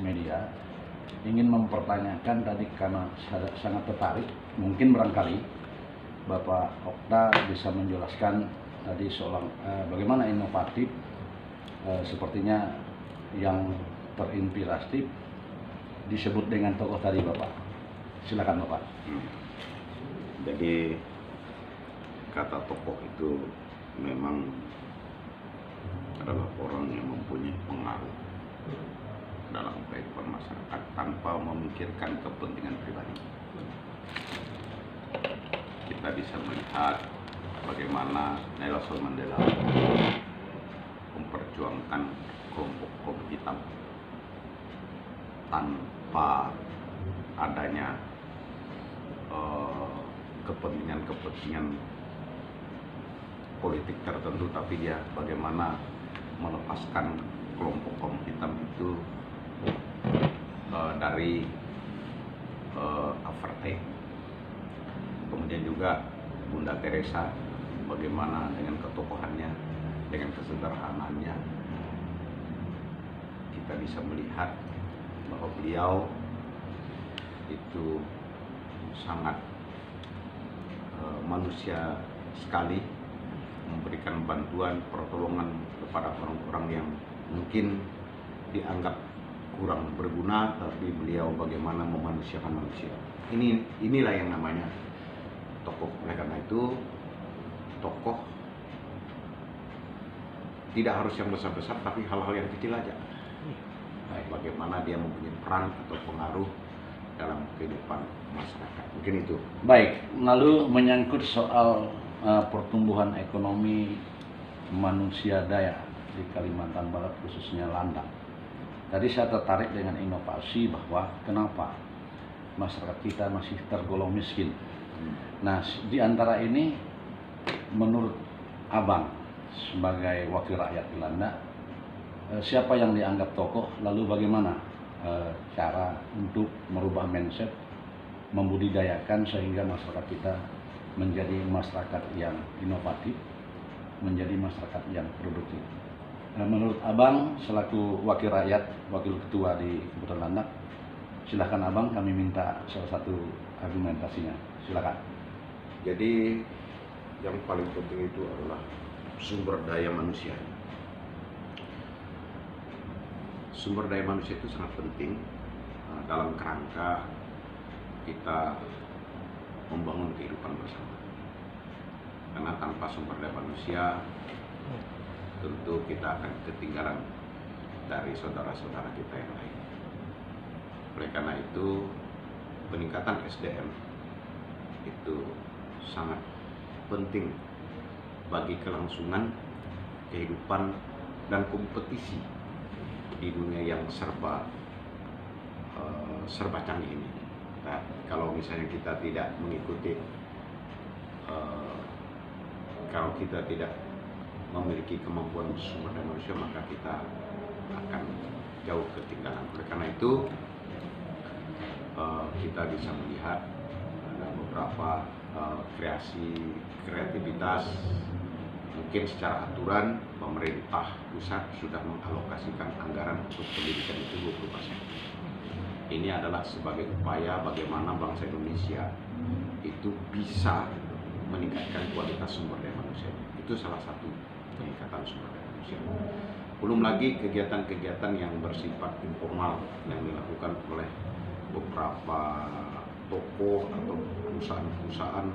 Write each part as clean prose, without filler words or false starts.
media ingin mempertanyakan tadi karena sangat tertarik, mungkin barangkali Bapak Okta bisa menjelaskan tadi soal bagaimana inovatif sepertinya yang terinspiratif disebut dengan tokoh tadi Bapak. Silakan Bapak. Jadi kata tokoh itu memang adalah orang yang mempunyai pengaruh dalam kehidupan masyarakat tanpa memikirkan kepentingan pribadi. Kita bisa melihat bagaimana Nelson Mandela memperjuangkan kelompok hitam tanpa adanya kepentingan politik tertentu, tapi dia bagaimana melepaskan kelompok kaum hitam itu dari apartheid. Kemudian juga Bunda Teresa, bagaimana dengan ketokohannya, dengan kesederhanaannya, kita bisa melihat bahwa beliau itu sangat manusia sekali, memberikan bantuan pertolongan kepada orang-orang yang mungkin dianggap kurang berguna, tapi beliau bagaimana memanusiakan manusia. Inilah yang namanya tokoh. Oleh karena itu, tokoh tidak harus yang besar-besar, tapi hal-hal yang kecil aja. Bagaimana dia mempunyai peran atau pengaruh dalam kehidupan masyarakat. Mungkin itu. Baik, lalu menyangkut soal pertumbuhan ekonomi manusia daya di Kalimantan Barat, khususnya Landang. Tadi saya tertarik dengan inovasi bahwa kenapa masyarakat kita masih tergolong miskin. Nah, di antara ini menurut Abang sebagai wakil rakyat di Landang, siapa yang dianggap tokoh, lalu bagaimana cara untuk merubah mindset, membudidayakan sehingga masyarakat kita menjadi masyarakat yang inovatif, menjadi masyarakat yang produktif. Menurut Abang selaku wakil rakyat, wakil ketua di Kabupaten Landang, silakan Abang, kami minta salah satu argumentasinya. Silakan. Jadi yang paling penting itu adalah sumber daya manusia. Sumber daya manusia itu sangat penting dalam kerangka kita membangun kehidupan bersama. Karena tanpa sumber daya manusia, tentu kita akan ketinggalan dari saudara-saudara kita yang lain. Oleh karena itu, peningkatan SDM itu sangat penting bagi kelangsungan kehidupan dan kompetisi di dunia yang serba canggih ini. Nah, kalau misalnya kita tidak mengikuti, kalau kita tidak memiliki kemampuan sumber daya manusia, maka kita akan jauh ketinggalan. Oleh karena itu, kita bisa melihat ada beberapa kreativitas. Mungkin secara aturan pemerintah pusat sudah mengalokasikan anggaran untuk pendidikan itu 20%. Ini adalah sebagai upaya bagaimana bangsa Indonesia itu bisa meningkatkan kualitas sumber daya manusia. Itu salah satu peningkatan sumber daya manusia. Belum lagi kegiatan-kegiatan yang bersifat informal yang dilakukan oleh beberapa tokoh atau perusahaan-perusahaan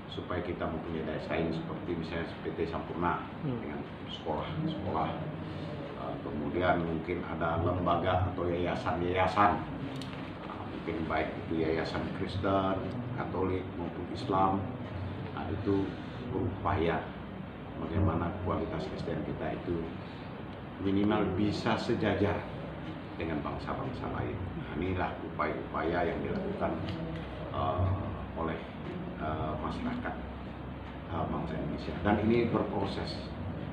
supaya kita mempunyai daya saing, seperti misalnya PT Sampurna dengan sekolah-sekolah. Kemudian mungkin ada lembaga atau yayasan-yayasan, mungkin baik itu yayasan Kristen, Katolik maupun Islam. Nah, itu berupaya bagaimana kualitas SDM kita itu minimal bisa sejajar dengan bangsa-bangsa lain. Nah, inilah upaya-upaya yang dilakukan oleh masyarakat bangsa Indonesia, dan ini berproses.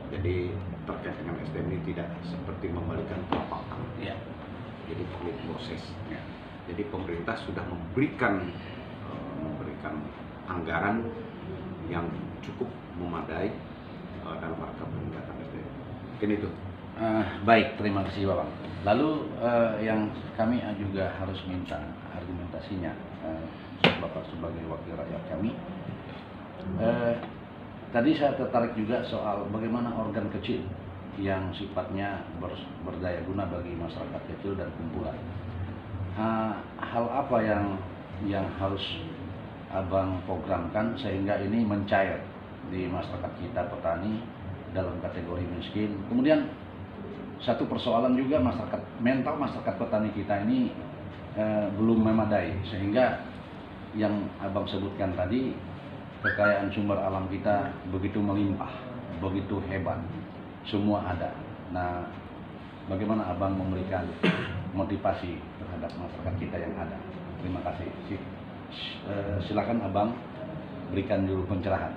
Jadi terkait dengan SDM ini tidak seperti membalikan telapak tangan, jadi perlu proses. Jadi pemerintah sudah memberikan anggaran yang cukup memadai dalam rangka peningkatan SDM. Mungkin itu. Baik, terima kasih Bapak. Lalu yang kami juga harus minta argumentasinya Bapak sebagai wakil rakyat kami. Tadi saya tertarik juga soal bagaimana organ kecil yang sifatnya berdaya guna bagi masyarakat kecil dan kumpulan. Hal apa yang harus Abang programkan sehingga ini mencair di masyarakat kita petani dalam kategori miskin. Kemudian satu persoalan juga mental masyarakat petani kita ini belum memadai, sehingga yang Abang sebutkan tadi, kekayaan sumber alam kita begitu melimpah, begitu hebat, semua ada. Nah, bagaimana Abang memberikan motivasi terhadap masyarakat kita yang ada? Terima kasih. Silakan Abang berikan dulu pencerahan.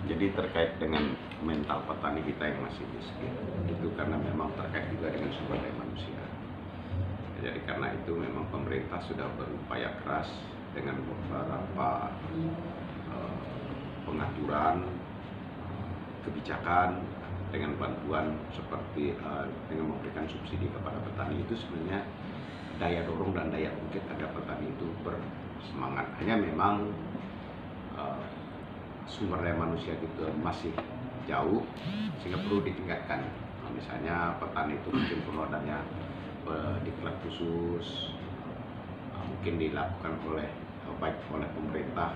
Jadi terkait dengan mental petani kita yang masih miskin, itu karena memang terkait juga dengan sumber daya manusia. Jadi karena itu memang pemerintah sudah berupaya keras dengan beberapa pengaturan, kebijakan, dengan bantuan seperti dengan memberikan subsidi kepada petani. Itu sebenarnya daya dorong dan daya ungkit agar petani itu bersemangat. Hanya memang sumber daya manusia itu masih jauh, sehingga perlu ditingkatkan. Misalnya petani itu mungkin perlu adanya diklat khusus, mungkin dilakukan baik oleh pemerintah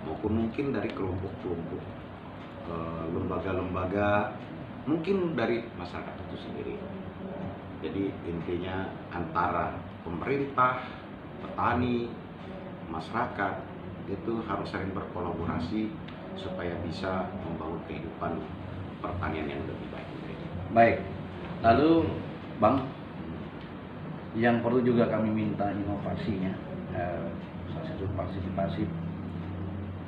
maupun mungkin dari kelompok-kelompok, lembaga-lembaga, mungkin dari masyarakat itu sendiri. Jadi intinya antara pemerintah, petani, masyarakat itu harus saling berkolaborasi supaya bisa membangun kehidupan pertanian yang lebih baik. Baik, lalu Bang, yang perlu juga kami minta inovasinya, salah satu partisipasi.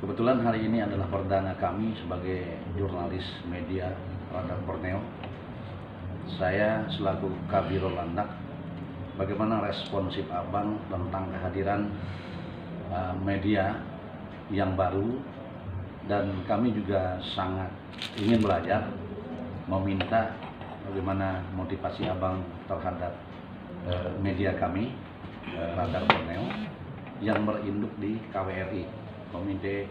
Kebetulan hari ini adalah perdana kami sebagai jurnalis media Radar Borneo. Saya selaku Kabiro Landak, bagaimana responsif Abang tentang kehadiran media yang baru, dan kami juga sangat ingin belajar, meminta bagaimana motivasi Abang terhadap media kami, Radar Borneo, yang berinduk di KWRI, Komite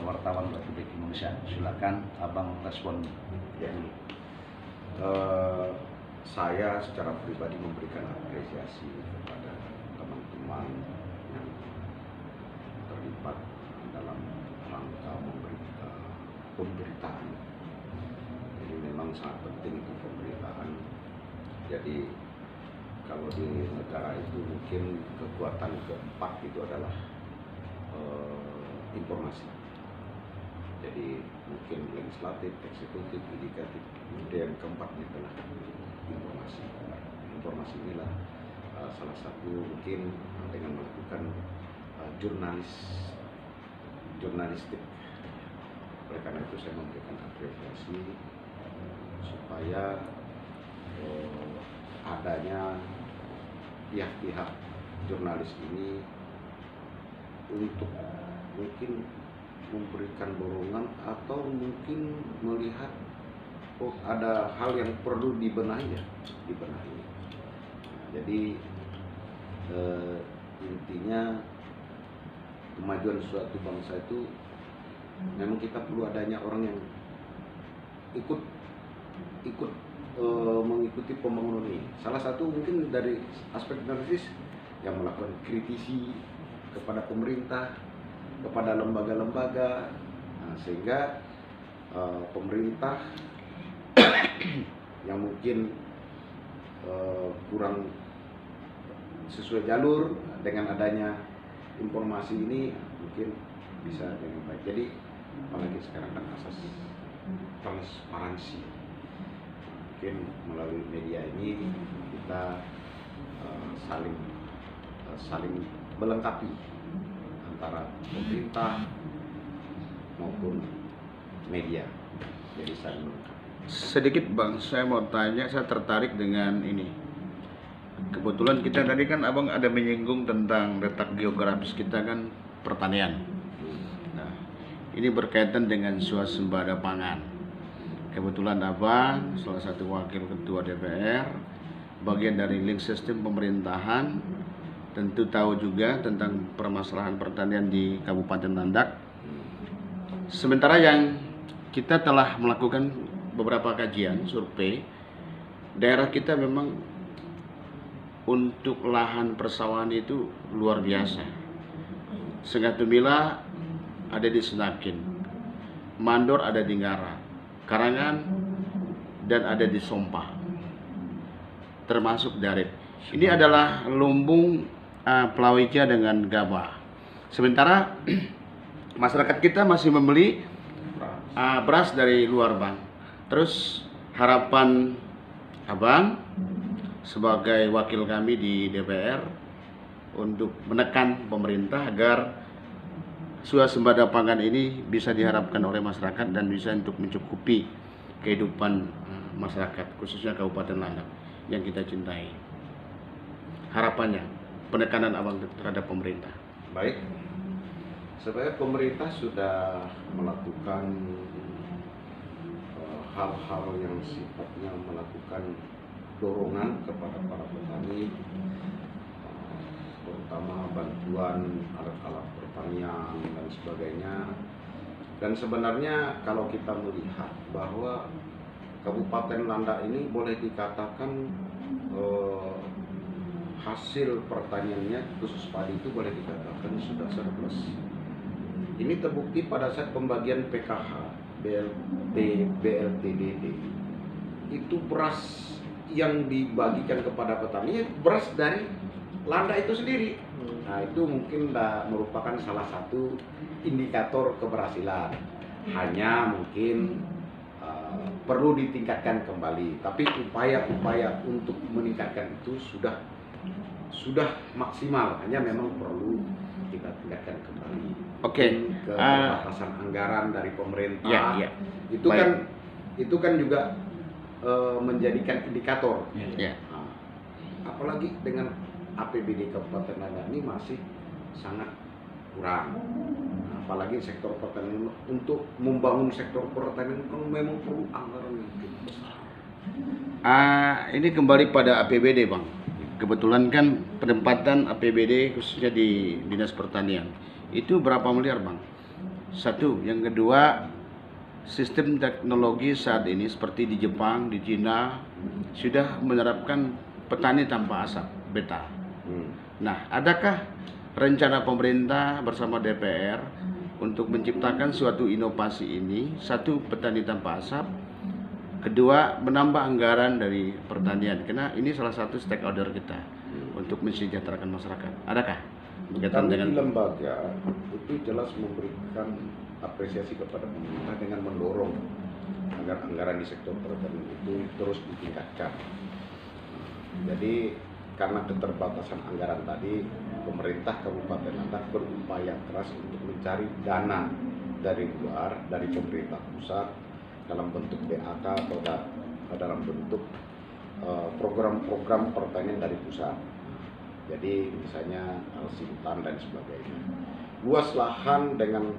Wartawan Republik Indonesia. Silakan Abang respon. Ya. Saya secara pribadi memberikan apresiasi kepada teman-teman yang terlibat dalam rangka pemberitaan. Jadi memang sangat penting itu pemberitaan. Jadi kalau di negara itu mungkin kekuatan keempat itu adalah informasi. Jadi mungkin legislatif, eksekutif, yudikatif, kemudian keempatnya adalah informasi. Informasi inilah salah satu mungkin dengan melakukan jurnalistik. Oleh karena itu saya memberikan apresiasi supaya adanya pihak-pihak jurnalis ini untuk mungkin memberikan dorongan atau mungkin melihat ada hal yang perlu dibenahi. Jadi intinya kemajuan suatu bangsa itu memang kita perlu adanya orang yang ikut mengikuti pembangunan ini. Salah satu mungkin dari aspek analisis yang melakukan kritisi kepada pemerintah, kepada lembaga-lembaga, sehingga pemerintah yang mungkin kurang sesuai jalur dengan adanya informasi ini mungkin bisa dengan baik. Jadi apalagi sekarang kan asas transparansi, mungkin melalui media ini kita saling melengkapi antara pemerintah maupun media. Jadi saling melengkapi. Sedikit Bang, saya mau tanya, saya tertarik dengan ini. Kebetulan kita tadi kan Abang ada menyinggung tentang letak geografis kita kan pertanian. Nah, ini berkaitan dengan swasembada pangan. kebetulan abang salah satu wakil ketua DPR, bagian dari link sistem pemerintahan, tentu tahu juga tentang permasalahan pertanian di Kabupaten Landak. Sementara yang kita telah melakukan beberapa kajian, survei, daerah kita memang untuk lahan persawahan itu luar biasa. Segatumila ada di Senakin, Mandor ada di Ngara, Karangan dan ada di Sompah, termasuk Darit. Ini adalah lumbung Palawija dengan Gabah. Sementara masyarakat kita masih membeli beras dari luar, Bang. Terus harapan abang sebagai wakil kami di DPR untuk menekan pemerintah agar swasembada pangan ini bisa diharapkan oleh masyarakat dan bisa untuk mencukupi kehidupan masyarakat, khususnya Kabupaten Landak yang kita cintai. Harapannya, penekanan abang terhadap pemerintah. Baik, sebenarnya pemerintah sudah melakukan hal-hal yang sifatnya melakukan dorongan kepada para petani, terutama bantuan alat-alat pertanian dan sebagainya. Dan sebenarnya kalau kita melihat bahwa Kabupaten Landak ini boleh dikatakan hasil pertaniannya khusus padi itu boleh dikatakan sudah surplus. Ini terbukti pada saat pembagian PKH, BLTDD. Itu beras yang dibagikan kepada petani, beras dari Landak itu sendiri. Nah, itu mungkin merupakan salah satu indikator keberhasilan. Hanya mungkin perlu ditingkatkan kembali. Tapi upaya-upaya untuk meningkatkan itu sudah maksimal. Hanya memang perlu kita tingkatkan kembali. Oke. Keterbatasan anggaran dari pemerintah. Itu kan juga menjadikan indikator. Nah, apalagi dengan APBD Kabupaten Landak ini masih sangat kurang. Nah, apalagi sektor pertanian, untuk membangun sektor pertanian kan memang perlu anggaran yang cukup besar. Ini kembali pada APBD, Bang. Kebetulan kan penempatan APBD khususnya di Dinas Pertanian itu berapa miliar, Bang? Satu, yang kedua, sistem teknologi saat ini seperti di Jepang, di Cina sudah menerapkan petani tanpa asap, beta. Nah, adakah rencana pemerintah bersama DPR untuk menciptakan suatu inovasi ini? Satu, petani tanpa asap. Kedua, menambah anggaran dari pertanian, karena ini salah satu stakeholder kita untuk mensejahterakan masyarakat. Adakah berkaitan dengan lembaga itu jelas memberikan apresiasi kepada pemerintah dengan mendorong agar anggaran di sektor pertanian itu terus ditingkatkan. Jadi karena keterbatasan anggaran tadi, pemerintah Kabupaten Landak berupaya keras untuk mencari dana dari luar, dari pemerintah pusat dalam bentuk BAK atau dalam bentuk program-program pertanian dari pusat. Jadi misalnya Alsintan dan sebagainya. Luas lahan dengan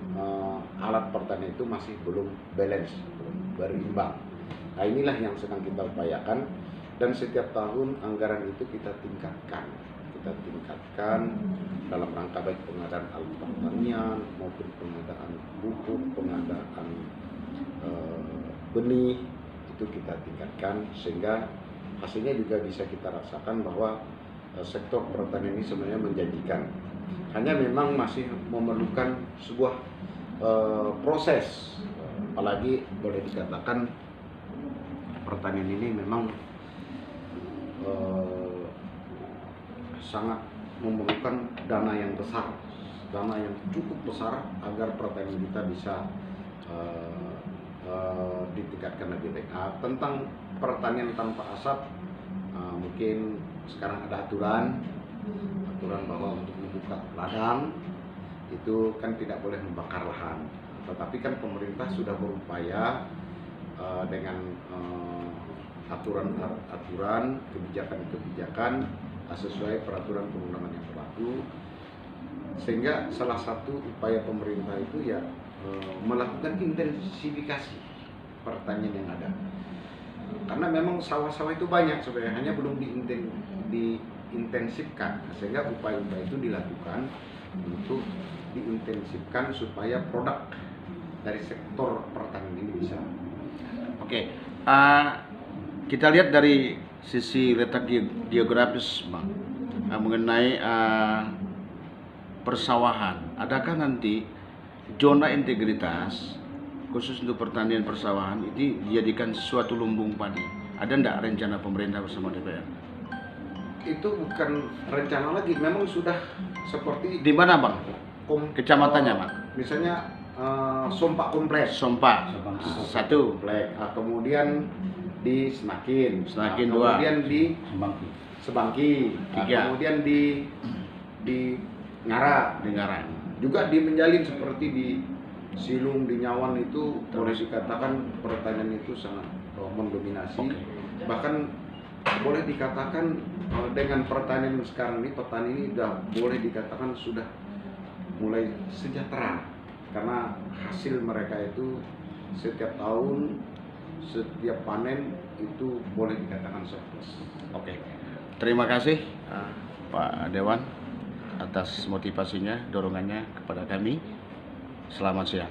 alat pertanian itu masih belum balance, belum berimbang. Nah, inilah yang sedang kita upayakan, dan setiap tahun anggaran itu kita tingkatkan dalam rangka baik pengadaan alat pertanian maupun pengadaan pupuk, pengadaan benih, itu kita tingkatkan sehingga hasilnya juga bisa kita rasakan bahwa sektor pertanian ini sebenarnya menjanjikan. Hanya memang masih memerlukan sebuah proses, apalagi boleh dikatakan pertanian ini memang sangat memerlukan dana yang besar, dana yang cukup besar agar pertanian kita bisa ditingkatkan lebih baik. Tentang pertanian tanpa asap, mungkin sekarang ada aturan bahwa untuk membuka ladang itu kan tidak boleh membakar lahan. Tetapi kan pemerintah sudah berupaya dengan aturan-aturan, kebijakan-kebijakan sesuai peraturan perundangan yang berlaku, sehingga salah satu upaya pemerintah itu ya melakukan intensifikasi pertanian yang ada. Karena memang sawah-sawah itu banyak sebenarnya, hanya belum diintensifkan, sehingga upaya-upaya itu dilakukan untuk diintensifkan supaya produk dari sektor pertanian ini bisa. Oke, kita lihat dari sisi letak geografis, Bang, mengenai persawahan. Adakah nanti zona integritas khusus untuk pertanian persawahan ini dijadikan suatu lumbung padi? Ada enggak rencana pemerintah bersama DPR? Itu bukan rencana lagi, memang sudah seperti Di mana, Bang? Kecamatannya, Bang? Misalnya Sompak Kompleks. Sompa Sabang. satu, Kompleks. Kemudian di Senakin. Senakin dua. Kemudian di Sembangki. Sebangki. Tiga. Kemudian di Ngara. Dengaran. Juga di Menjalin seperti di Silung, di Nyawan itu boleh dikatakan pertanian itu sangat mendominasi. Oke. Bahkan boleh dikatakan dengan pertanian sekarang ini, petani ini boleh dikatakan sudah mulai sejahtera, karena hasil mereka itu setiap tahun, setiap panen itu boleh dikatakan surplus. Oke. Terima kasih Pak Dewan atas motivasinya, dorongannya kepada kami. Selamat siang.